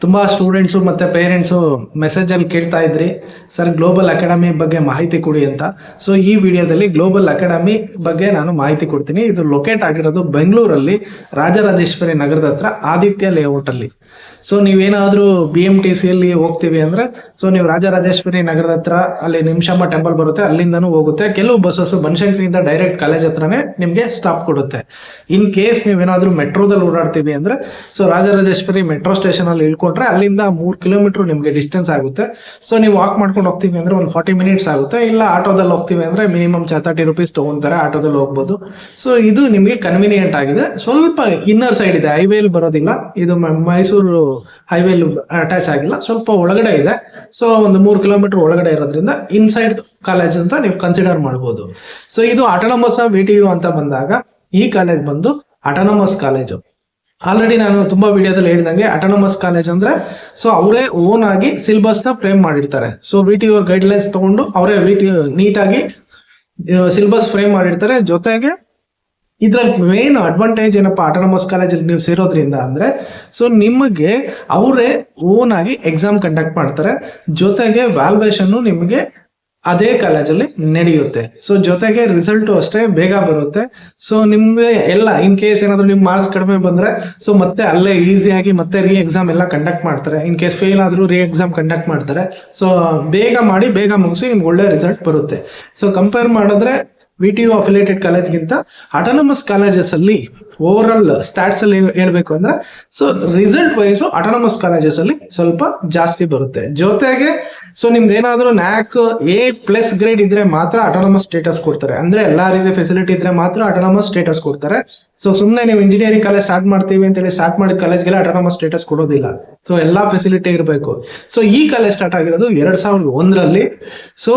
ತುಂಬಾ ಸ್ಟೂಡೆಂಟ್ಸ್ ಮತ್ತೆ parents message ಅಲ್ಲಿ ಕೇಳ್ತಾ ಇದ್ರಿ ಸರ್ ಗ್ಲೋಬಲ್ ಅಕಾಡೆಮಿ ಬಗ್ಗೆ ಮಾಹಿತಿ ಕೊಡಿ ಅಂತ. ಸೊ ಈ ವಿಡಿಯೋದಲ್ಲಿ ಗ್ಲೋಬಲ್ ಅಕಾಡೆಮಿ ಬಗ್ಗೆ ನಾನು ಮಾಹಿತಿ ಕೊಡ್ತೀನಿ. ಇದು ಲೊಕೇಟ್ ಆಗಿರೋದು ಬೆಂಗಳೂರಲ್ಲಿ ರಾಜರಾಜೇಶ್ವರಿ ನಗರದ ಹತ್ರ ಆದಿತ್ಯ ಲೇಔಟ್ ಅಲ್ಲಿ. ಸೊ ನೀವೇನಾದ್ರೂ BMTC ಅಲ್ಲಿ ಹೋಗ್ತೀವಿ ಅಂದ್ರೆ ಸೊ ನೀವು ರಾಜರಾಜೇಶ್ವರಿ ನಗರದ ಹತ್ರ ಅಲ್ಲಿ ನಿಮಿಷಮ್ಮ ಟೆಂಪಲ್ ಬರುತ್ತೆ, ಅಲ್ಲಿಂದನೂ ಹೋಗುತ್ತೆ. ಕೆಲವು ಬಸ್ಸಸ್ ಬನಶಂಕರಿಯಿಂದ ಡೈರೆಕ್ಟ್ ಕಾಲೇಜ್ ಹತ್ರನೇ ನಿಮ್ಗೆ ಸ್ಟಾಪ್ ಕೊಡುತ್ತೆ. ಇನ್ ಕೇಸ್ ನೀವೇನಾದ್ರೂ ಮೆಟ್ರೋದಲ್ಲಿ ಓಡಾಡ್ತೀವಿ ಅಂದ್ರೆ ಸೊ ರಾಜರಾಜೇಶ್ವರಿ ಮೆಟ್ರೋ ಸ್ಟೇಷನ್ ಅಲ್ಲಿ ಇಳ್ಕೊಂಡ್ರೆ ಅಲ್ಲಿಂದ 3 ಕಿಲೋಮೀಟರ್ ನಿಮ್ಗೆ ಡಿಸ್ಟೆನ್ಸ್ ಆಗುತ್ತೆ. ಸೊ ನೀವು ವಾಕ್ ಮಾಡ್ಕೊಂಡು ಹೋಗ್ತೀವಿ ಅಂದ್ರೆ ಒಂದು 40 ಮಿನಿಟ್ಸ್ ಆಗುತ್ತೆ. ಇಲ್ಲ ಆಟೋದಲ್ಲಿ ಹೋಗ್ತೀವಿ ಅಂದ್ರೆ ಮಿನಿಮಮ್ 30 ರೂಪೀಸ್ ತಗೊಂತಾರೆ, ಆಟೋದಲ್ಲಿ ಹೋಗ್ಬೋದು. ಸೊ ಇದು ನಿಮ್ಗೆ ಕನ್ವಿನಿಯಂಟ್ ಆಗಿದೆ. ಸ್ವಲ್ಪ ಇನ್ನರ್ ಸೈಡ್ ಇದೆ, ಹೈವೇಲಿ ಬರೋದಿಲ್ಲ, ಇದು ಮೈಸೂರು ಹೈವೇಲಿ ಅಟ್ಯಾಚ್ ಆಗಿಲ್ಲ, ಸ್ವಲ್ಪ ಒಳಗಡೆ ಇದೆ. ಸೊ ಒಂದು 3 ಕಿಲೋಮೀಟರ್ ಒಳಗಡೆ ಇರೋದ್ರಿಂದ ಇನ್ಸೈಡ್ ಕಾಲೇಜ್ ಅಂತ ನೀವು ಕನ್ಸಿಡರ್ ಮಾಡಬಹುದು. ಸೊ ಇದು ಆಟೋನಮಸ್ VTU ಅಂತ ಬಂದಾಗ ಈ ಕಾಲೇಜ್ ಬಂದು ಆಟೋನಮಸ್ ಕಾಲೇಜು. ಆಲ್ರೆಡಿ ನಾನು ತುಂಬಾ ವಿಡಿಯೋದಲ್ಲಿ ಹೇಳಿದಂಗೆ ಆಟೋನಮಸ್ ಕಾಲೇಜ್ ಅಂದ್ರೆ ಸೊ ಅವರೇ ಓನ್ ಆಗಿ ಸಿಲೆಬಸ್ ನ ಫ್ರೇಮ್ ಮಾಡಿರ್ತಾರೆ. ಸೊ VTU ಗೈಡ್ಲೈನ್ಸ್ ತಗೊಂಡು ಅವರೇ VTU ನೀಟಾಗಿ ಸಿಲೆಬಸ್ ಫ್ರೇಮ್ ಮಾಡಿರ್ತಾರೆ. ಜೊತೆಗೆ ಇದ್ರಲ್ಲಿ ಮೇನ್ ಅಡ್ವಾಂಟೇಜ್ ಏನಪ್ಪಾ ಆಟೋನಮಸ್ ಕಾಲೇಜಲ್ಲಿ ನೀವು ಸೇರೋದ್ರಿಂದ ಅಂದ್ರೆ ಸೊ ನಿಮಗೆ ಅವರೇ ಓನ್ ಆಗಿ ಎಕ್ಸಾಮ್ ಕಂಡಕ್ಟ್ ಮಾಡ್ತಾರೆ. ಜೊತೆಗೆ ವ್ಯಾಲ್ಯೂಯೇಷನ್ ನಿಮಗೆ ಅದೇ ಕಾಲೇಜಲ್ಲಿ ನಡೆಯುತ್ತೆ. ಸೊ ಜೊತೆಗೆ ರಿಸಲ್ಟ್ ಅಷ್ಟೇ ಬೇಗ ಬರುತ್ತೆ. ಸೊ ನಿಮ್ಗೆ ಎಲ್ಲ ಇನ್ ಕೇಸ್ ಏನಾದ್ರು ನಿಮ್ ಮಾರ್ಕ್ಸ್ ಕಡಿಮೆ ಬಂದ್ರೆ ಸೊ ಮತ್ತೆ ಅಲ್ಲೇ ಈಸಿಯಾಗಿ ಮತ್ತೆ ರೀ ಎಕ್ಸಾಮ್ ಎಲ್ಲ ಕಂಡಕ್ಟ್ ಮಾಡ್ತಾರೆ. ಇನ್ ಕೇಸ್ ಫೇಲ್ ಆದ್ರೂ ರೀ ಎಕ್ಸಾಮ್ ಕಂಡಕ್ಟ್ ಮಾಡ್ತಾರೆ. ಸೊ ಬೇಗ ಮಾಡಿ ಬೇಗ ಮುಗಿಸಿ ನಿಮ್ಗೆ ಒಳ್ಳೆ ರಿಸಲ್ಟ್ ಬರುತ್ತೆ. ಸೊ ಕಂಪೇರ್ ಮಾಡಿದ್ರೆ VTU ಅಫಿಲಿಯೇಟೆಡ್ ಕಾಲೇಜ್ಗಿಂತ ಆಟೋನಮಸ್ ಕಾಲೇಜಸ್ ಅಲ್ಲಿ ಓವರ್ ಆಲ್ ಸ್ಟಾಟ್ಸ್ ಅಲ್ಲಿ ಹೇಳ್ಬೇಕು ಅಂದ್ರೆ so result wise autonomous colleges ಅಲ್ಲಿ ಸ್ವಲ್ಪ ಜಾಸ್ತಿ ಬರುತ್ತೆ. ಜೊತೆಗೆ ಸೊ ನಿಮ್ದು ಏನಾದ್ರು NAC A+ ಗ್ರೇಡ್ ಇದ್ರೆ ಮಾತ್ರ ಆಟೋನಮಸ್ ಸ್ಟೇಟಸ್ ಕೊಡ್ತಾರೆ. ಅಂದ್ರೆ ಎಲ್ಲಾ ರೀತಿಯ ಫೆಸಿಲಿಟಿ ಇದ್ರೆ ಮಾತ್ರ ಆಟೋನಮಸ್ ಸ್ಟೇಟಸ್ ಕೊಡ್ತಾರೆ. ಸೊ ಸುಮ್ನೆ ನೀವು ಇಂಜಿನಿಯರಿಂಗ್ ಕಾಲೇಜ್ ಸ್ಟಾರ್ಟ್ ಮಾಡ್ತೀವಿ ಅಂತ ಹೇಳಿ ಸ್ಟಾರ್ಟ್ ಮಾಡಿದ ಕಾಲೇಜ್ಗೆಲ್ಲ ಆಟೋನಮಸ್ ಸ್ಟೇಟಸ್ ಕೊಡೋದಿಲ್ಲ. ಸೊ ಎಲ್ಲಾ ಫೆಸಿಲಿಟಿ ಇರಬೇಕು. ಸೊ ಈ ಕಾಲೇಜ್ ಸ್ಟಾರ್ಟ್ ಆಗಿರೋದು 2001ರಲ್ಲಿ. ಸೊ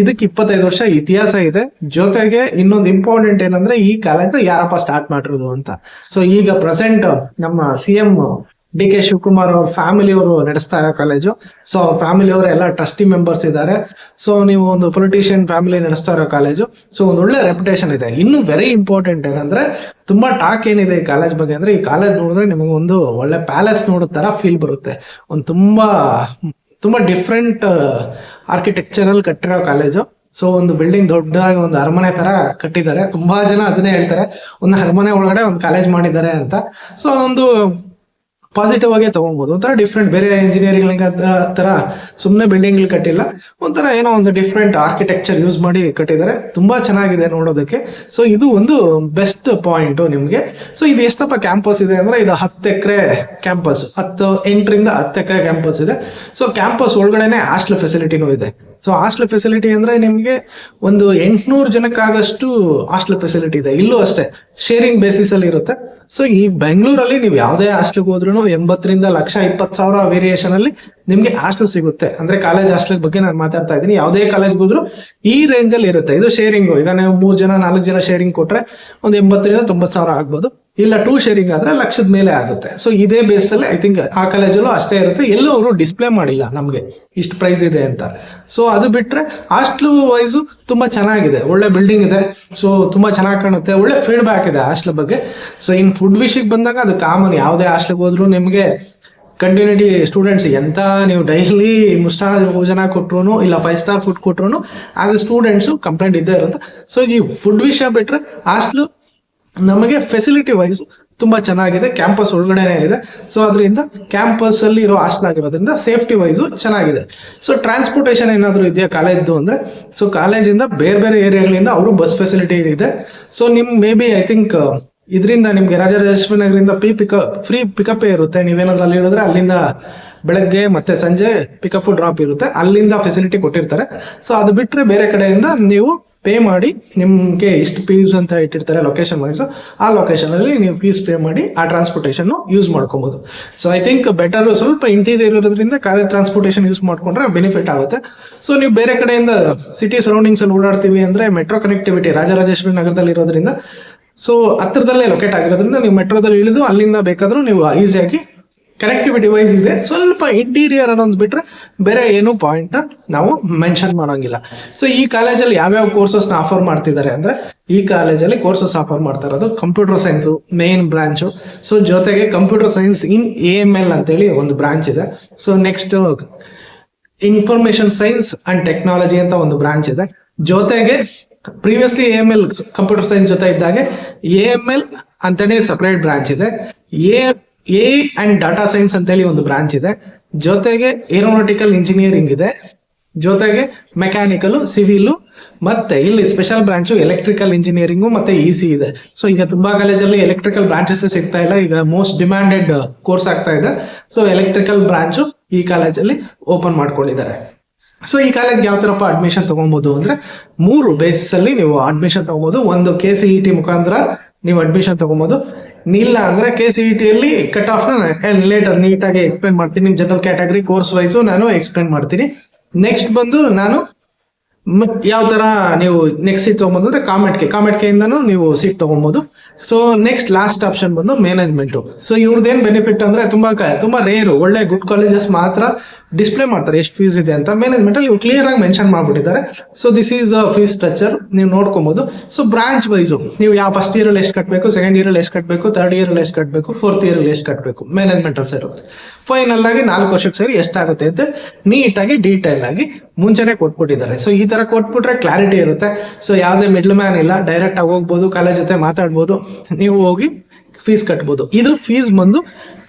ಇದಕ್ಕೆ 25 ವರ್ಷ ಇತಿಹಾಸ ಇದೆ. ಜೊತೆಗೆ ಇನ್ನೊಂದು ಇಂಪಾರ್ಟೆಂಟ್ ಏನಂದ್ರೆ ಈ ಕಾಲೇಜ್ ಯಾರಪ್ಪ ಸ್ಟಾರ್ಟ್ ಮಾಡಿರೋದು ಅಂತ. ಸೊ ಈಗ ಪ್ರೆಸೆಂಟ್ ನಮ್ಮ CM DK ಶಿವಕುಮಾರ್ ಅವ್ರ ಫ್ಯಾಮಿಲಿ ಅವರು ನಡೆಸ್ತಾ ಇರೋ ಕಾಲೇಜು. ಸೊ ಅವ್ರ ಫ್ಯಾಮಿಲಿ ಅವರು ಎಲ್ಲ ಟ್ರಸ್ಟಿ ಮೆಂಬರ್ಸ್ ಇದ್ದಾರೆ. ಸೊ ನೀವು ಒಂದು ಪೊಲಿಟಿಷಿಯನ್ ಫ್ಯಾಮಿಲಿ ನಡೆಸ್ತಾ ಇರೋ ಕಾಲೇಜು. ಸೊ ಒಂದು ಒಳ್ಳೆ ರೆಪ್ಯುಟೇಷನ್ ಇದೆ. ಇನ್ನು ವೆರಿ ಇಂಪಾರ್ಟೆಂಟ್ ಏನಂದ್ರೆ ತುಂಬಾ ಟಾಕ್ ಏನಿದೆ ಈ ಕಾಲೇಜ್ ಬಗ್ಗೆ ಅಂದ್ರೆ ಈ ಕಾಲೇಜ್ ನೋಡಿದ್ರೆ ನಿಮಗೆ ಒಂದು ಒಳ್ಳೆ ಪ್ಯಾಲೇಸ್ ನೋಡೋ ತರ ಫೀಲ್ ಬರುತ್ತೆ. ಒಂದು ತುಂಬಾ ಡಿಫ್ರೆಂಟ್ ಆರ್ಕಿಟೆಕ್ಚರಲ್ ಕಟ್ಟಿರೋ ಕಾಲೇಜು. ಸೊ ಒಂದು ಬಿಲ್ಡಿಂಗ್ ದೊಡ್ಡದಾಗಿ ಒಂದು ಅರಮನೆ ತರ ಕಟ್ಟಿದ್ದಾರೆ. ತುಂಬಾ ಜನ ಅದನ್ನೇ ಹೇಳ್ತಾರೆ, ಒಂದು ಅರಮನೆ ಒಳಗಡೆ ಒಂದು ಕಾಲೇಜ್ ಮಾಡಿದ್ದಾರೆ ಅಂತ. ಸೊ ಅದೊಂದು ಪಾಸಿಟಿವ್ ಆಗಿ ತಗೊಬಹುದು. ಒಂಥರ ಡಿಫ್ರೆಂಟ್, ಬೇರೆ ಇಂಜಿನಿಯರಿಂಗ್ ತರ ಸುಮ್ಮನೆ ಬಿಲ್ಡಿಂಗ್ ಕಟ್ಟಿಲ್ಲ, ಒಂಥರ ಏನೋ ಒಂದು ಡಿಫ್ರೆಂಟ್ ಆರ್ಕಿಟೆಕ್ಚರ್ ಯೂಸ್ ಮಾಡಿ ಕಟ್ಟಿದ್ದಾರೆ. ತುಂಬಾ ಚೆನ್ನಾಗಿದೆ ನೋಡೋದಕ್ಕೆ. ಸೊ ಇದು ಒಂದು ಬೆಸ್ಟ್ ಪಾಯಿಂಟ್ ನಿಮ್ಗೆ. ಸೊ ಇದು ಎಷ್ಟಪ್ಪ ಕ್ಯಾಂಪಸ್ ಇದೆ ಅಂದ್ರೆ ಇದು 10 ಎಕರೆ ಕ್ಯಾಂಪಸ್, 8ರಿಂದ 10 ಎಕರೆ ಕ್ಯಾಂಪಸ್ ಇದೆ. ಸೊ ಕ್ಯಾಂಪಸ್ ಒಳಗಡೆನೆ ಹಾಸ್ಟೆಲ್ ಫೆಸಿಲಿಟಿನೂ ಇದೆ. ಸೊ ಹಾಸ್ಟೆಲ್ ಫೆಸಿಲಿಟಿ ಅಂದ್ರೆ ನಿಮ್ಗೆ ಒಂದು 800 ಜನಕ್ಕಾಗಷ್ಟು ಹಾಸ್ಟೆಲ್ ಫೆಸಿಲಿಟಿ ಇದೆ. ಇಲ್ಲೂ ಅಷ್ಟೇ ಶೇರಿಂಗ್ ಬೇಸಿಸ್ ಅಲ್ಲಿ ಇರುತ್ತೆ. ಸೊ ಈ ಬೆಂಗಳೂರಲ್ಲಿ ನೀವು ಯಾವುದೇ ಹಾಸ್ಟೆಲ್ಗೆ ಹೋದ್ರೂ 80ರಿಂದ 1,20,000 ವೇರಿಯೇಷನ್ ಅಲ್ಲಿ ನಿಮ್ಗೆ ಹಾಸ್ಟೆಲ್ ಸಿಗುತ್ತೆ. ಅಂದ್ರೆ ಕಾಲೇಜ್ ಹಾಸ್ಟೆಲ್ ಬಗ್ಗೆ ನಾನು ಮಾತಾಡ್ತಾ ಇದ್ದೀನಿ. ಯಾವುದೇ ಕಾಲೇಜ್ಗೆ ಹೋದ್ರು ಈ ರೇಂಜ್ ಅಲ್ಲಿ ಇರುತ್ತೆ. ಇದು ಶೇರಿಂಗ್. ಈಗ ನೀವು 3 ಜನ 4 ಜನ ಶೇರಿಂಗ್ ಕೊಟ್ರೆ ಒಂದು 80ರಿಂದ 90,000 ಆಗ್ಬೋದು. ಇಲ್ಲ 2 ಶೇರಿಂಗ್ ಆದ್ರೆ 1,00,000 ಮೇಲೆ ಆಗುತ್ತೆ. ಸೊ ಇದೇ ಬೇಸ್ ಅಲ್ಲಿ ಐ ಥಿಂಕ್ ಆ ಕಾಲೇಜಲ್ಲೂ ಅಷ್ಟೇ ಇರುತ್ತೆ. ಎಲ್ಲೂ ಅವರು ಡಿಸ್ಪ್ಲೇ ಮಾಡಿಲ್ಲ ನಮ್ಗೆ ಇಷ್ಟು ಪ್ರೈಸ್ ಇದೆ ಅಂತ. ಸೊ ಅದು ಬಿಟ್ರೆ ಹಾಸ್ಟೆಲ್ ವೈಸು ತುಂಬಾ ಚೆನ್ನಾಗಿದೆ, ಒಳ್ಳೆ ಬಿಲ್ಡಿಂಗ್ ಇದೆ. ಸೊ ತುಂಬಾ ಚೆನ್ನಾಗಿ ಕಾಣುತ್ತೆ, ಒಳ್ಳೆ ಫೀಡ್ಬ್ಯಾಕ್ ಇದೆ ಹಾಸ್ಟೆಲ್ ಬಗ್ಗೆ. ಸೊ ಇನ್ ಫುಡ್ ವಿಷಯಕ್ಕೆ ಬಂದಾಗ ಅದು ಕಾಮನ್. ಯಾವುದೇ ಹಾಸ್ಟೆಲ್ಗೆ ಹೋದ್ರು ನಿಮ್ಗೆ ಕಂಟಿನ್ಯೂಟಿ ಸ್ಟೂಡೆಂಟ್ಸ್ ಎಂತ ನೀವು ಡೈಲಿ ಮುಷ್ಟಾನ ಭೋಜನ ಕೊಟ್ರು ಇಲ್ಲ 5 ಸ್ಟಾರ್ ಫುಡ್ ಕೊಟ್ರು ಆಸ್ ಎ ಸ್ಟೂಡೆಂಟ್ಸ್ ಕಂಪ್ಲೇಂಟ್ ಇದ್ದೇ ಇರುತ್ತೆ. ಸೊ ಈ ಫುಡ್ ವಿಷಯ ಬಿಟ್ರೆ ಹಾಸ್ಟೆಲ್ ನಮಗೆ ಫೆಸಿಲಿಟಿ ವೈಸ್ ತುಂಬಾ ಚೆನ್ನಾಗಿದೆ. ಕ್ಯಾಂಪಸ್ ಒಳಗಡೆನೆ ಇದೆ. ಸೊ ಅದರಿಂದ ಕ್ಯಾಂಪಸ್ ಅಲ್ಲಿ ಇರೋ ಹಾಸ್ಟೆಲ್ ಆಗಿರೋದ್ರಿಂದ ಸೇಫ್ಟಿ ವೈಸು ಚೆನ್ನಾಗಿದೆ. ಸೊ ಟ್ರಾನ್ಸ್ಪೋರ್ಟೇಷನ್ ಏನಾದ್ರು ಇದೆಯಾ ಕಾಲೇಜ್ದು ಅಂದ್ರೆ ಸೊ ಕಾಲೇಜಿಂದ ಬೇರೆ ಬೇರೆ ಏರಿಯಾಗಳಿಂದ ಅವರು ಬಸ್ ಫೆಸಿಲಿಟಿ ಇದೆ. ಸೊ ನಿಮ್ ಮೇ ಬಿ ಐ ಥಿಂಕ್ ಇದರಿಂದ ನಿಮ್ಗೆ ರಾಜರಾಜೇಶ್ವರಿ ನಗರದಿಂದ ಫ್ರೀ ಪಿಕಪ್ ಇರುತ್ತೆ. ನೀವೇನಾದ್ರೂ ಅಲ್ಲಿ ಹೇಳಿದ್ರೆ ಅಲ್ಲಿಂದ ಬೆಳಗ್ಗೆ ಮತ್ತೆ ಸಂಜೆ ಪಿಕಪ್ ಡ್ರಾಪ್ ಇರುತ್ತೆ. ಅಲ್ಲಿಂದ ಫೆಸಿಲಿಟಿ ಕೊಟ್ಟಿರ್ತಾರೆ. ಸೊ ಅದು ಬಿಟ್ರೆ ಬೇರೆ ಕಡೆಯಿಂದ ನೀವು ಪೇ ಮಾಡಿ ನಿಮ್ಗೆ ಇಷ್ಟು ಫೀಸ್ ಅಂತ ಇಟ್ಟಿರ್ತಾರೆ ಲೊಕೇಶನ್ ವೈಸ್. ಆ ಲೊಕೇಶನ್ ಅಲ್ಲಿ ನೀವು ಫೀಸ್ ಪೇ ಮಾಡಿ ಆ ಟ್ರಾನ್ಸ್ಪೋರ್ಟೇಷನ್ ಯೂಸ್ ಮಾಡ್ಕೊಬಹುದು. So I think better. ಸ್ವಲ್ಪ ಇಂಟೀರಿಯರ್ ಇರೋದ್ರಿಂದ ಕಾಲೇಜ್ ಟ್ರಾನ್ಸ್ಪೋರ್ಟೇಷನ್ ಯೂಸ್ ಮಾಡ್ಕೊಂಡ್ರೆ ಬೆನಿಫಿಟ್ ಆಗುತ್ತೆ. ಸೊ ನೀವು ಬೇರೆ ಕಡೆಯಿಂದ ಸಿಟಿ ಸರೌಂಡಿಂಗ್ಸ್ ಅಲ್ಲಿ ಓಡಾಡ್ತೀವಿ ಅಂದ್ರೆ ಮೆಟ್ರೋ ಕನೆಕ್ಟಿವಿಟಿ ರಾಜರಾಜೇಶ್ವರಿ ನಗರದಲ್ಲಿ ಇರೋದ್ರಿಂದ ಸೊ ಹತ್ರದಲ್ಲೇ ಲೊಕೇಟ್ ಆಗಿರೋದ್ರಿಂದ ನೀವು ಮೆಟ್ರೋದಲ್ಲಿ ಇಳಿದು ಅಲ್ಲಿಂದ ಬೇಕಾದ್ರೂ ನೀವು ಈಸಿಯಾಗಿ ಕನೆಕ್ಟಿವಿಟಿ ವೈಸ್ ಇದೆ. ಸ್ವಲ್ಪ ಇಂಟೀರಿಯರ್ ಅನ್ನೋದು ಬಿಟ್ರೆ ಬೇರೆ ಏನು ಪಾಯಿಂಟ್ ನಾವು ಮೆನ್ಷನ್ ಮಾಡೋಂಗಿಲ್ಲ. ಸೊ ಈ ಕಾಲೇಜಲ್ಲಿ ಯಾವ್ಯಾವ ಕೋರ್ಸಸ್ ನ ಆಫರ್ ಮಾಡ್ತಿದ್ದಾರೆ ಅಂದ್ರೆ ಈ ಕಾಲೇಜಲ್ಲಿ ಕೋರ್ಸಸ್ ಆಫರ್ ಮಾಡ್ತಾ ಇರೋದು computer science main branch. So ಜೊತೆಗೆ ಕಂಪ್ಯೂಟರ್ ಸೈನ್ಸ್ ಇನ್ AML ಅಂತೇಳಿ ಒಂದು ಬ್ರಾಂಚ್ ಇದೆ. So next information science and technology ಅಂತ ಒಂದು ಬ್ರಾಂಚ್ ಇದೆ. ಜೊತೆಗೆ ಪ್ರೀವಿಯಸ್ಲಿ AML ಕಂಪ್ಯೂಟರ್ ಸೈನ್ಸ್ ಜೊತೆ ಇದ್ದಾಗೆ AML ಅಂತೇಳಿ ಸಪರೇಟ್ ಬ್ರಾಂಚ್ ಇದೆ. ಎ ಅಂಡ್ ಡಾಟಾ ಸೈನ್ಸ್ ಅಂತೇಳಿ ಒಂದು ಬ್ರಾಂಚ್ ಇದೆ. ಜೊತೆಗೆ ಏರೋನಾಟಿಕಲ್ ಇಂಜಿನಿಯರಿಂಗ್ ಇದೆ. ಜೊತೆಗೆ ಮೆಕ್ಯಾನಿಕಲ್, ಸಿವಿಲ್, ಮತ್ತೆ ಇಲ್ಲಿ ಸ್ಪೆಷಲ್ ಬ್ರಾಂಚ್ ಎಲೆಕ್ಟ್ರಿಕಲ್ ಇಂಜಿನಿಯರಿಂಗು ಮತ್ತೆ EC ಇದೆ. ಸೊ ಈಗ ತುಂಬಾ ಕಾಲೇಜಲ್ಲಿ ಎಲೆಕ್ಟ್ರಿಕಲ್ ಬ್ರಾಂಚಸ್ ಸಿಗ್ತಾ ಇಲ್ಲ, ಈಗ ಮೋಸ್ಟ್ ಡಿಮ್ಯಾಂಡೆಡ್ ಕೋರ್ಸ್ ಆಗ್ತಾ ಇದೆ. ಸೊ ಎಲೆಕ್ಟ್ರಿಕಲ್ ಬ್ರಾಂಚು ಈ ಕಾಲೇಜಲ್ಲಿ ಓಪನ್ ಮಾಡ್ಕೊಂಡಿದ್ದಾರೆ. ಸೊ ಈ ಕಾಲೇಜ್ಗೆ ಯಾವ ತರಪ್ಪ ಅಡ್ಮಿಷನ್ ತಗೊಬಹುದು ಅಂದ್ರೆ 3 ಬೇಸಿಸ್ ಅಲ್ಲಿ ನೀವು ಅಡ್ಮಿಷನ್ ತಗೊಬಹುದು. ಒಂದು KCET ಮುಖಾಂತರ ನೀವು ಅಡ್ಮಿಷನ್ ತಗೊಬಹುದು. ಇಲ್ಲ ಅಂದ್ರೆ KCET ಅಲ್ಲಿ ಕಟ್ ಆಫ್ ಲೇಟರ್ ನೀಟಾಗಿ ಎಕ್ಸ್ಪ್ಲೇನ್ ಮಾಡ್ತೀನಿ. ಜನರಲ್ ಕ್ಯಾಟಗರಿ ಕೋರ್ಸ್ ವೈಸು ನಾನು ಎಕ್ಸ್ಪ್ಲೇನ್ ಮಾಡ್ತೀನಿ. ನೆಕ್ಸ್ಟ್ ಬಂದು ನಾನು ಯಾವ ತರ ನೀವು ನೆಕ್ಸ್ಟ್ ಸೀಟ್ ತಗೊಬಹುದು ಅಂದ್ರೆ ಕಾಮೆಂಟ್ ಇಂದಾನು ನೀವು ಸೀಟ್ ತಗೊಬಹುದು. ಸೊ ನೆಕ್ಸ್ಟ್ ಲಾಸ್ಟ್ ಆಪ್ಷನ್ ಬಂದು ಮ್ಯಾನೇಜ್ಮೆಂಟ್. ಸೊ ಇವ್ರದ್ದೇನ್ ಬೆನಿಫಿಟ್ ಅಂದ್ರೆ ತುಂಬಾ ರೇರು, ಒಳ್ಳೆ ಗುಡ್ ಕಾಲೇಜಸ್ ಮಾತ್ರ ಡಿಸ್ಪ್ಲೇ ಮಾಡ್ತಾರೆ ಎಷ್ಟು ಫೀಸ್ ಇದೆ ಅಂತ. ಮ್ಯಾನೇಜ್ಮೆಂಟ್ ಅಲ್ಲಿ ಇವ್ರು ಕ್ಲಿಯರ್ ಆಗಿ ಮೆನ್ಷನ್ ಮಾಡ್ಬಿಟ್ಟಿದ್ದಾರೆ. So this is the fees structure, ನೀವು ನೋಡ್ಕೊಬಹುದು. ಸೊ ಬ್ರಾಂಚ್ ವೈಸು ನೀವು ಯಾವ ಫಸ್ಟ್ ಇಯರ್ ಅಲ್ಲಿ ಎಷ್ಟು ಕಟ್ಟಬೇಕು, ಸೆಕೆಂಡ್ ಇಯರ್ ಅಲ್ಲಿ ಎಷ್ಟು ಕಟ್ಟಬೇಕು, ಥರ್ಡ್ ಇಯರ್ ಅಲ್ಲಿ ಎಷ್ಟು ಕಟ್ಟಬೇಕು, ಫೋರ್ತ್ ಇಯರ್ ಅಲ್ಲಿ ಎಷ್ಟು ಕಟ್ಟಬೇಕು, ಮ್ಯಾನೇಜ್ಮೆಂಟ್ ಅಲ್ಲಿ ಸೇರೋ ಫೈನಲ್ ಆಗಿ 4 ವರ್ಷಕ್ಕೆ ಸೇರಿ ಎಷ್ಟಾಗುತ್ತೆ ಅಂತ ನೀಟಾಗಿ ಡೀಟೇಲ್ ಆಗಿ ಮುಂಚೆನೆ ಕೊಟ್ಬಿಟ್ಟಿದ್ದಾರೆ. ಸೊ ಈ ತರ ಕೊಟ್ಬಿಟ್ರೆ ಕ್ಲಾರಿಟಿ ಇರುತ್ತೆ. ಸೊ ಯಾವುದೇ ಮಿಡ್ಲ್ ಮ್ಯಾನ್ ಇಲ್ಲ, ಡೈರೆಕ್ಟ್ ಆಗಿ ಹೋಗ್ಬೋದು, ಕಾಲೇಜ್ ಜೊತೆ ಮಾತಾಡ್ಬೋದು, ನೀವು ಹೋಗಿ ಫೀಸ್ ಕಟ್ಬೋದು. ಇದು ಫೀಸ್ ಬಂದು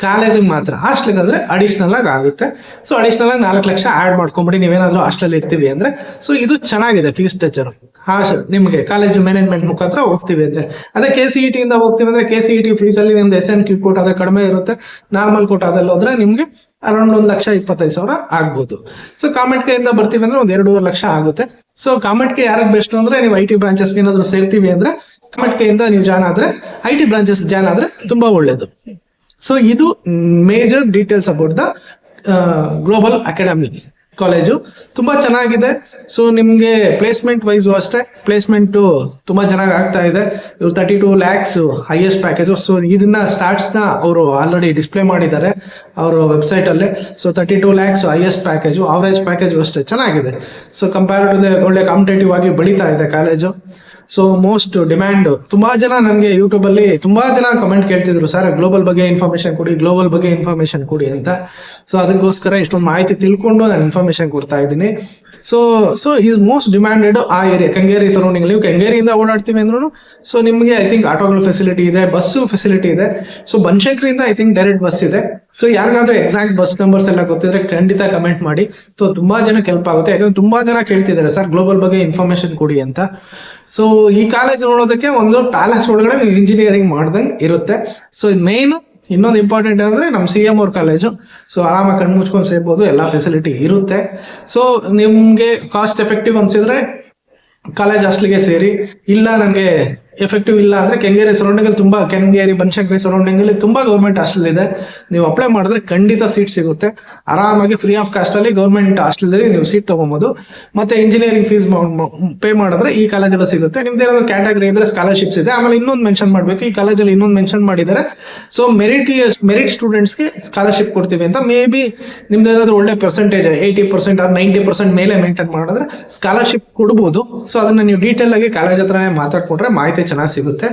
ಕಾಲೇಜಿಗೆ ಮಾತ್ರ. ಹಾಸ್ಟೆಲ್ಗೆ ಅಂದ್ರೆ ಅಡಿಷನಲ್ ಆಗಿ ಆಗುತ್ತೆ. ಸೊ ಅಡಿಷನಲ್ ಆಗಿ 4 ಲಕ್ಷ ಆಡ್ ಮಾಡ್ಕೊಂಬಿಡಿ ನೀವೇನಾದ್ರೂ ಹಾಸ್ಟೆಲ್ ಇರ್ತೀವಿ ಅಂದ್ರೆ. ಸೊ ಇದು ಚೆನ್ನಾಗಿದೆ ಫೀಸ್ ಸ್ಟ್ರಕ್ಚರ್. ನಿಮಗೆ ಕಾಲೇಜು ಮ್ಯಾನೇಜ್ಮೆಂಟ್ ಮುಖಾಂತರ ಹೋಗ್ತೀವಿ ಅಂದ್ರೆ. ಅದೇ KCET ಇಂದ ಹೋಗ್ತೀವಿ ಅಂದ್ರೆ KCET ಫೀಸ್ ಅಲ್ಲಿ ನಿಮ್ದು SNQ ಕೋಟ್ ಆದ್ರೆ ಕಡಿಮೆ ಇರುತ್ತೆ. ನಾರ್ಮಲ್ ಕೋಟ್ ಆದಲ್ಲಿ ಹೋದ್ರೆ ನಿಮ್ಗೆ ಅರೌಂಡ್ 1,25,000 ಆಗ್ಬೋದು. ಸೊ ಕಾಮೆಂಟ್ ಕೈಯಿಂದ ಬರ್ತೀವಿ ಅಂದ್ರೆ 2.5 ಲಕ್ಷ ಆಗುತ್ತೆ. ಸೊ ಕಾಮೆಂಟ್ ಗೆ ಯಾರಿಗೆ ಬೆಸ್ಟ್ ಅಂದ್ರೆ ನೀವು IT ಬ್ರಾಂಚಸ್ಗೆ ಏನಾದ್ರು ಸೇರ್ತೀವಿ ಅಂದ್ರೆ ಕಾಮೆಂಟ್ ಕೈಯಿಂದ ನೀವು ಜಾಯ್ನ್ ಆದ್ರೆ, IT ಬ್ರಾಂಚಸ್ ಜಾಯ್ನ್ ಆದ್ರೆ ತುಂಬಾ ಒಳ್ಳೇದು. ಸೊ ಇದು major details about the global academy college. ತುಂಬಾ ಚೆನ್ನಾಗಿದೆ. ಸೊ ನಿಮ್ಗೆ ಪ್ಲೇಸ್ಮೆಂಟ್ ವೈಸ್ ಅಷ್ಟೇ, ಪ್ಲೇಸ್ಮೆಂಟ್ ತುಂಬಾ ಚೆನ್ನಾಗಿ ಆಗ್ತಾ ಇದೆ. ಇವ್ರು 32 lakhs ಹೈಯೆಸ್ಟ್ ಪ್ಯಾಕೇಜ್. ಸೊ ಇದನ್ನ ಸ್ಟಾರ್ಟ್ಸ್ ನ ಅವರು ಆಲ್ರೆಡಿ ಡಿಸ್ಪ್ಲೇ ಮಾಡಿದ್ದಾರೆ ಅವರ ವೆಬ್ಸೈಟ್ ಅಲ್ಲಿ. So 32 lakhs highest package, average package ಅಷ್ಟೇ ಚೆನ್ನಾಗಿದೆ. ಸೊ ಕಂಪೇರ್ ಟು ಒಳ್ಳೆ ಕಾಂಪಿಟೇಟಿವ್ ಆಗಿ ಬೆಳೀತಾ ಇದೆ ಕಾಲೇಜು. So most demand. ತುಂಬಾ ಜನ ನನಗೆ ಯೂಟ್ಯೂಬ್ ಅಲ್ಲಿ ತುಂಬಾ ಜನ ಕಮೆಂಟ್ ಕೇಳ್ತಿದ್ರು, ಸರ್ ಗ್ಲೋಬಲ್ ಬಗ್ಗೆ ಇನ್ಫಾರ್ಮೇಶನ್ ಕೊಡಿ ಅಂತ. ಸೊ ಅದಕ್ಕೋಸ್ಕರ ಇಷ್ಟೊಂದು ಮಾಹಿತಿ ತಿಳ್ಕೊಂಡು ನಾನು ಇನ್ಫಾರ್ಮೇಶನ್ ಕೊಡ್ತಾ ಇದ್ದೀನಿ. ಸೊ ಈಸ್ ಮೋಸ್ಟ್ ಡಿಮ್ಯಾಂಡೆಡ್ ಆ ಏರಿಯಾ ಕೆಂಗೇರಿ ಸರೌಂಡಿಂಗ್. ನೀವು ಕೆಂಗೇರಿಯಿಂದ ಓಡಾಡ್ತೀವಿ ಅಂದ್ರೂ ಸೊ ನಿಮಗೆ ಐ ಥಿಂಕ್ ಆಟೋಗಳ ಫೆಸಿಲಿಟಿ ಇದೆ, ಬಸ್ಸು ಫೆಸಿಲಿಟಿ ಇದೆ. ಸೊ ಬನಶಂಕರಿಯಿಂದ ಐ ಥಿಂಕ್ ಡೈರೆಕ್ಟ್ ಬಸ್ ಇದೆ. ಸೊ ಯಾರಿಗಾದ್ರೂ ಎಕ್ಸಾಕ್ಟ್ ಬಸ್ ನಂಬರ್ಸ್ ಎಲ್ಲ ಗೊತ್ತಿದ್ರೆ ಖಂಡಿತ ಕಮೆಂಟ್ ಮಾಡಿ. ಸೊ ತುಂಬಾ ಜನಕ್ಕೆ ಹೆಲ್ಪ್ ಆಗುತ್ತೆ. ಯಾಕಂದ್ರೆ ತುಂಬಾ ಜನ ಕೇಳ್ತಿದ್ದಾರೆ ಸರ್ ಗ್ಲೋಬಲ್ ಬಗ್ಗೆ ಇನ್ಫಾರ್ಮೇಶನ್ ಕೊಡಿ ಅಂತ. ಸೊ ಈ ಕಾಲೇಜ್ ನೋಡೋದಕ್ಕೆ ಒಂದು ಪ್ಯಾಲೇಸ್ ಒಳಗಡೆ ಇಂಜಿನಿಯರಿಂಗ್ ಮಾಡ್ದಂಗೆ ಇರುತ್ತೆ. ಸೊ ಮೇನ್ ಇನ್ನೊಂದು ಇಂಪಾರ್ಟೆಂಟ್ ಅಂದ್ರೆ ನಮ್ಮ CM ಅವ್ರ ಕಾಲೇಜು. ಸೊ ಆರಾಮಾಗಿ ಕಣ್ಣು ಮುಚ್ಕೊಂಡು ಸೇರ್ಬೋದು, ಎಲ್ಲ ಫೆಸಿಲಿಟಿ ಇರುತ್ತೆ. ಸೊ ನಿಮ್ಗೆ ಕಾಸ್ಟ್ ಎಫೆಕ್ಟಿವ್ ಅನ್ಸಿದ್ರೆ ಕಾಲೇಜ್ ಹಾಸ್ಟೆಲ್ಗೆ ಸೇರಿ. ಇಲ್ಲ ನನಗೆ ಎಫೆಕ್ಟಿವ್ ಇಲ್ಲ ಅಂದ್ರೆ ಕೆಂಗೇರಿ ಸರೌಂಡಿಂಗ್ ಅಲ್ಲಿ ತುಂಬಾ, ಕೆಂಗೇರಿ ಬನಶಂಕರಿ ಸರೌಂಡಿಂಗ್ ಅಲ್ಲಿ ತುಂಬಾ ಗೌರ್ಮೆಂಟ್ ಹಾಸ್ಟೆಲ್ ಇದೆ. ನೀವು ಅಪ್ಲೈ ಮಾಡಿದ್ರೆ ಖಂಡಿತ ಸೀಟ್ ಸಿಗುತ್ತೆ. ಆರಾಮಾಗಿ ಫ್ರೀ ಆಫ್ ಕಾಸ್ಟ್ ಅಲ್ಲಿ ಗೌರ್ಮೆಂಟ್ ಹಾಸ್ಟೆಲ್ ಅಲ್ಲಿ ನೀವು ಸೀಟ್ ತಗೊಬಹುದು. ಮತ್ತೆ ಇಂಜಿನಿಯರಿಂಗ್ ಫೀಸ್ ಪೇ ಮಾಡಿದ್ರೆ ಈ ಕಾಲೇಜಲ್ಲಿ ಸಿಗುತ್ತೆ. ನಿಮ್ದು ಏನಾದ್ರು ಕ್ಯಾಟಗರಿ ಇದ್ರೆ ಸ್ಕಾಲರ್ಶಿಪ್ಸ್ ಇದೆ. ಆಮೇಲೆ ಇನ್ನೊಂದು ಮೆನ್ಷನ್ ಮಾಡ್ಬೇಕು, ಈ ಕಾಲೇಜಲ್ಲಿ ಇನ್ನೊಂದು ಮೆನ್ಷನ್ ಮಾಡಿದ್ದಾರೆ. ಸೊ ಮೆರಿಟ್ ಸ್ಟೂಡೆಂಟ್ಸ್ಗೆ ಸ್ಕಾಲರ್ಶಿಪ್ ಕೊಡ್ತೀವಿ ಅಂತ. ಮೇ ಬಿ ನಿಮ್ದು ಏನಾದ್ರು ಒಳ್ಳೆ ಪರ್ಸೆಂಟೇಜ್ 80% ಆರ್ 90% ಮೇಲೆ ಮೇಂಟೈನ್ ಮಾಡಿದ್ರೆ ಸ್ಕಾಲರ್ಶಿಪ್ ಕೊಡ್ಬೋದು. ಸೊ ಅದನ್ನ ನೀವು ಡೀಟೇಲ್ ಆಗಿ ಕಾಲೇಜ್ ಹತ್ರನೇ ಮಾತಾಡ್ಕೊಂಡ್ರೆ ಮಾಹಿತಿ ಚೆನ್ನಾಗಿ ಸಿಗುತ್ತೆ.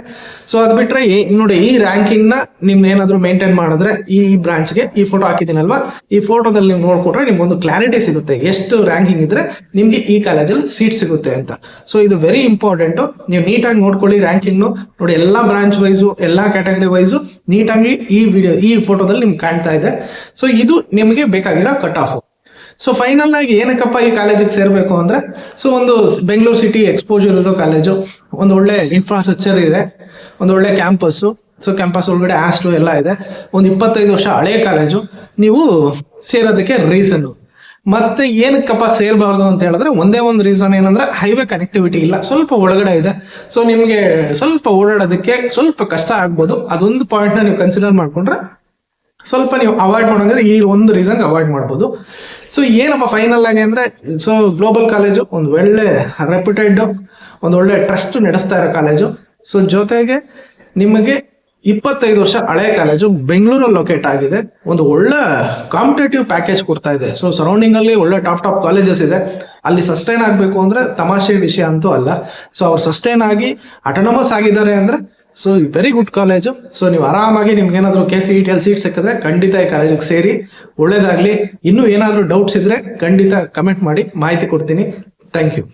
ಸೊ ಅದ್ ಬಿಟ್ರೆ ನೋಡಿ, ಈ ರ್ಯಾಂಕಿಂಗ್ ನ ನಿಮ್ ಏನಾದ್ರು ಮೇಂಟೈನ್ ಮಾಡಿದ್ರೆ ಈ ಬ್ರಾಂಚ್ಗೆ ಈ ಫೋಟೋ ಹಾಕಿದ್ದೀನಲ್ವಾ, ಈ ಫೋಟೋದಲ್ಲಿ ನೀವು ನೋಡ್ಕೊಟ್ರೆ ನಿಮ್ಗೆ ಒಂದು ಕ್ಲಾರಿಟಿ ಸಿಗುತ್ತೆ ಎಷ್ಟು ರ್ಯಾಂಕಿಂಗ್ ಇದ್ರೆ ನಿಮ್ಗೆ ಈ ಕಾಲೇಜಲ್ಲಿ ಸೀಟ್ ಸಿಗುತ್ತೆ ಅಂತ. ಸೊ ಇದು ವೆರಿ ಇಂಪಾರ್ಟೆಂಟ್. ನೀವು ನೀಟಾಗಿ ನೋಡ್ಕೊಳ್ಳಿ ರ್ಯಾಂಕಿಂಗ್ ನೋಡಿ, ಎಲ್ಲಾ ಬ್ರಾಂಚ್ ವೈಸು, ಎಲ್ಲಾ ಕ್ಯಾಟಗರಿ ವೈಸು ನೀಟಾಗಿ ಈ ಫೋಟೋದಲ್ಲಿ ನಿಮ್ಗೆ ಕಾಣ್ತಾ ಇದೆ. ಸೊ ಇದು ನಿಮಗೆ ಬೇಕಾಗಿರೋ ಕಟ್ ಆಫ್. ಸೊ ಫೈನಲ್ ಆಗಿ ಏನಕ್ಕಪ್ಪ ಈ ಕಾಲೇಜಿಗೆ ಸೇರ್ಬೇಕು ಅಂದ್ರೆ, ಸೊ ಒಂದು ಬೆಂಗಳೂರು ಸಿಟಿ ಎಕ್ಸ್ಪೋಜರ್ ಇರೋ ಕಾಲೇಜು, ಒಂದು ಒಳ್ಳೆ ಇನ್ಫ್ರಾಸ್ಟ್ರಕ್ಚರ್ ಇದೆ, ಒಂದು ಒಳ್ಳೆ ಕ್ಯಾಂಪಸ್ಸು. ಸೊ ಕ್ಯಾಂಪಸ್ ಒಳಗಡೆ ಹಾಸ್ಟೆಲ್ ಎಲ್ಲ ಇದೆ. ಒಂದು 25 ವರ್ಷ ಹಳೆ ಕಾಲೇಜು. ನೀವು ಸೇರೋದಕ್ಕೆ ರೀಸನ್. ಮತ್ತೆ ಏನಕ್ಕಪ್ಪ ಸೇರ್ಬಾರ್ದು ಅಂತ ಹೇಳಿದ್ರೆ ಒಂದೇ ಒಂದು ರೀಸನ್ ಏನಂದ್ರೆ ಹೈವೇ ಕನೆಕ್ಟಿವಿಟಿ ಇಲ್ಲ, ಸ್ವಲ್ಪ ಒಳಗಡೆ ಇದೆ. ಸೊ ನಿಮ್ಗೆ ಸ್ವಲ್ಪ ಓಡಾಡೋದಕ್ಕೆ ಸ್ವಲ್ಪ ಕಷ್ಟ ಆಗ್ಬೋದು. ಅದೊಂದು ಪಾಯಿಂಟ್ ನ ನೀವು ಕನ್ಸಿಡರ್ ಮಾಡ್ಕೊಂಡ್ರೆ ಸ್ವಲ್ಪ ನೀವು ಅವಾಯ್ಡ್ ಮಾಡೋಂಗಿದ್ರೆ ಈ ಒಂದು ರೀಸನ್ ಅವಾಯ್ಡ್ ಮಾಡ್ಬೋದು. ಸೊ ಏನಪ್ಪ ಫೈನಲ್ ಆಗಿ ಅಂದ್ರೆ, ಸೊ ಗ್ಲೋಬಲ್ ಕಾಲೇಜು ಒಂದು ಒಳ್ಳೆ ರೆಪ್ಯೂಟೆಡ್, ಒಂದು ಒಳ್ಳೆ ಟ್ರಸ್ಟ್ ನಡೆಸ್ತಾ ಇರೋ ಕಾಲೇಜು. ಸೊ ಜೊತೆಗೆ ನಿಮಗೆ 25 ವರ್ಷ ಹಳೆ ಕಾಲೇಜು, ಬೆಂಗಳೂರಲ್ಲಿ ಲೊಕೇಟ್ ಆಗಿದೆ. ಒಂದು ಒಳ್ಳೆ ಕಾಂಪಿಟೇಟಿವ್ ಪ್ಯಾಕೇಜ್ ಕೊಡ್ತಾ ಇದೆ. ಸೊ ಸರೌಂಡಿಂಗ್ ಅಲ್ಲಿ ಒಳ್ಳೆ ಟಾಪ್ ಕಾಲೇಜಸ್ ಇದೆ. ಅಲ್ಲಿ ಸಸ್ಟೈನ್ ಆಗ್ಬೇಕು ಅಂದ್ರೆ ತಮಾಷೆ ವಿಷಯ ಅಂತೂ ಅಲ್ಲ. ಸೊ ಅವ್ರು ಸಸ್ಟೈನ್ ಆಗಿ ಅಟೋನಮಸ್ ಆಗಿದ್ದಾರೆ ಅಂದ್ರೆ so very good college. So ನೀವು ಆರಾಮಾಗಿ ನಿಮ್ಗೆ ಏನಾದ್ರು KCET ಅಲ್ಲಿ ಸೀಟ್ ಸಿಕ್ಕಿದ್ರೆ ಖಂಡಿತ ಈ ಕಾಲೇಜಿಗೆ ಸೇರಿ, ಒಳ್ಳೇದಾಗ್ಲಿ. ಇನ್ನೂ ಏನಾದ್ರು ಡೌಟ್ಸ್ ಇದ್ರೆ ಖಂಡಿತ ಕಮೆಂಟ್ ಮಾಡಿ, ಮಾಹಿತಿ ಕೊಡ್ತೀನಿ. Thank you.